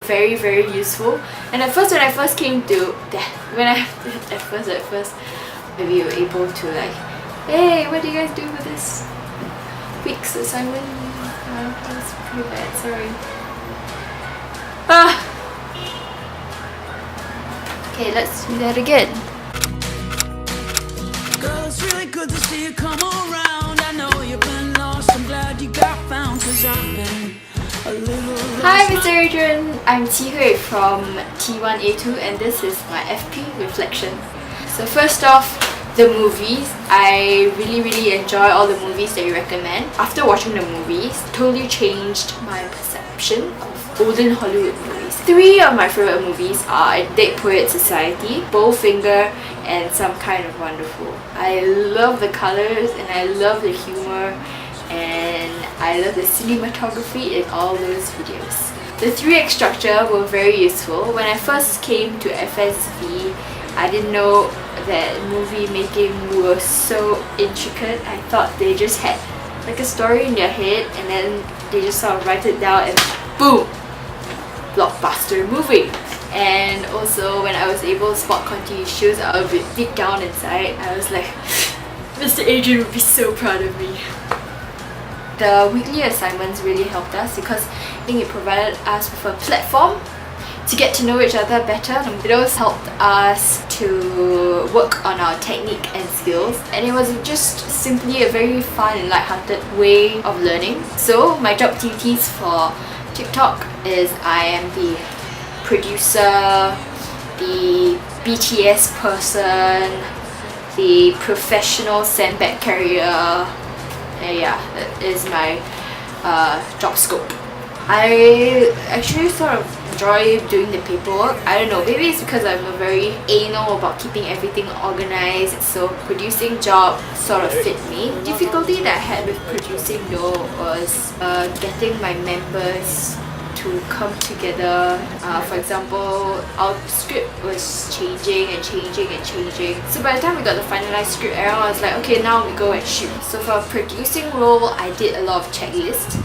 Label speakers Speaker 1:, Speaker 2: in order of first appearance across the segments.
Speaker 1: Very, very useful. And at first, when I first came to maybe you were able to like, hey, what do you guys do with this week's assignment? That's pretty bad, sorry. Okay, let's do that again.
Speaker 2: Girl, it's really good to see you come around. I know you've been lost, I'm glad you got found, 'cause I've been a little lost.
Speaker 1: Hi Mr. Adrian, I'm QiHui from T1A2 and this is my FP reflection. So first off, the movies. I really enjoy all the movies that you recommend. After watching the movies, totally changed my perception of olden Hollywood movies. 3 of my favorite movies are Dead Poet Society, Bowfinger, and Some Kind of Wonderful. I love the colors and I love the humor and I love the cinematography in all those videos. The 3-act structure were very useful. When I first came to FSV, I didn't know that movie making was so intricate. I thought they just had like a story in their head and then they just sort of write it down and boom! Blockbuster movie. And also when I was able to spot continuity issues, I was deep down inside, I was like, Mr. Adrian would be so proud of me. The weekly assignments really helped us because I think it provided us with a platform to get to know each other better. It also helped us to work on our technique and skills, and it was just simply a very fun and light-hearted way of learning. So my job duties for TikTok is I am the producer, the BTS person, the professional sandbag carrier. Yeah, that is my job scope. I actually sort of enjoy doing the paperwork. I don't know, maybe it's because I'm a very anal about keeping everything organized, so producing job sort of fit me. Difficulty that I had with producing though was getting my members to come together. For example, our script was changing. So by the time we got the finalized script, everyone was like, okay, now we go and shoot. So for a producing role, I did a lot of checklists,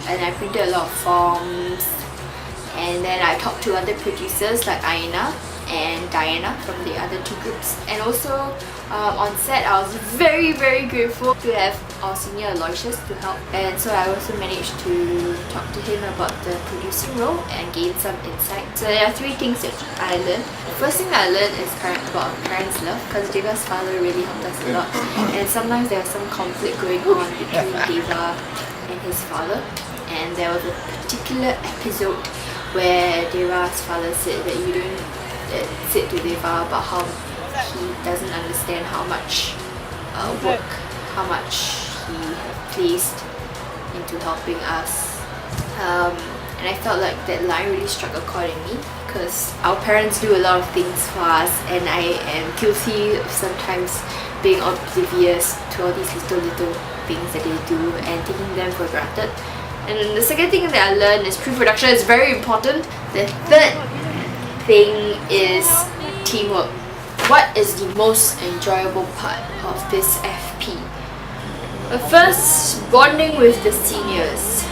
Speaker 1: and I printed a lot of forms, and then I talked to other producers like Aina and Diana from the other 2 groups. And also on set, I was very grateful to have our senior Aloysius to help, and so I also managed to talk to him about the producing role and gain some insight. So there are 3 things that I learned. The first thing I learned is about parents' love, because Deva's father really helped us a lot, and sometimes there was some conflict going on between Deva and his father. And there was a particular episode where Deva's father said that you don't sit to Deva about how he doesn't understand how much work, how much he placed into helping us. And I felt like that line really struck a chord in me, because our parents do a lot of things for us and I am guilty of sometimes being oblivious to all these little things that they do and taking them for granted. And the second thing that I learned is pre-production is very important. The third thing is teamwork. What is the most enjoyable part of this FP? The first, bonding with the seniors.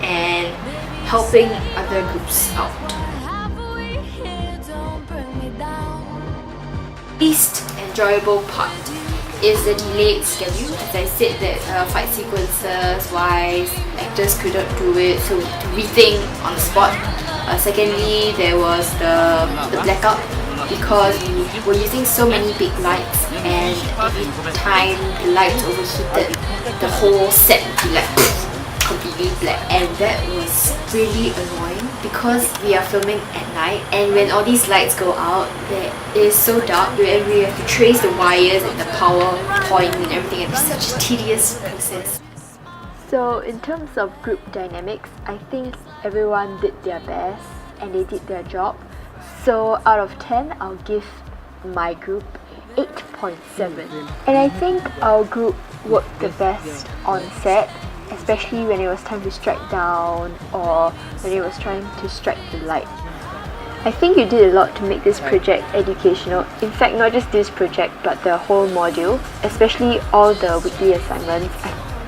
Speaker 1: And helping other groups out. Least enjoyable part is the delayed schedule. As I said, that fight sequences wise, actors couldn't do it, so we had to rethink on the spot. Secondly, there was the blackout, because we were using so many big lights, and every time the lights overheated, the whole set would be like completely black, and that was really annoying because we are filming at night, and when all these lights go out, it is so dark and we have to trace the wires and the power point and everything, and it's such a tedious process. So in terms of group dynamics, I think everyone did their best and they did their job. So out of 10, I'll give my group 8.7. And I think our group worked the best on set, especially when it was time to strike down or when it was trying to strike the light.
Speaker 3: I think you did a lot to make this project educational. In fact, not just this project, but the whole module, especially all the weekly assignments.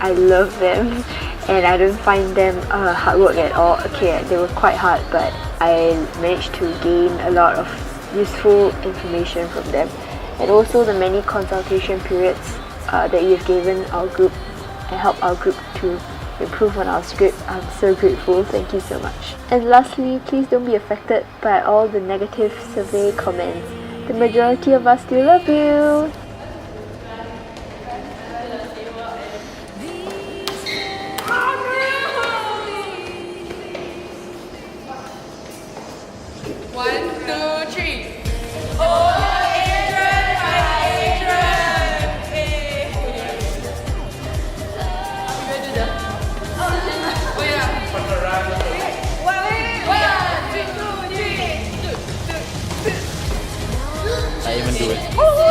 Speaker 3: I love them and I don't find them hard work at all. Okay, they were quite hard, but I managed to gain a lot of useful information from them. And also the many consultation periods that you've given our group and helped our group to improve on our script. I'm so grateful. Thank you so much. And lastly, please don't be affected by all the negative survey comments. The majority of us still love you.
Speaker 4: I even do it.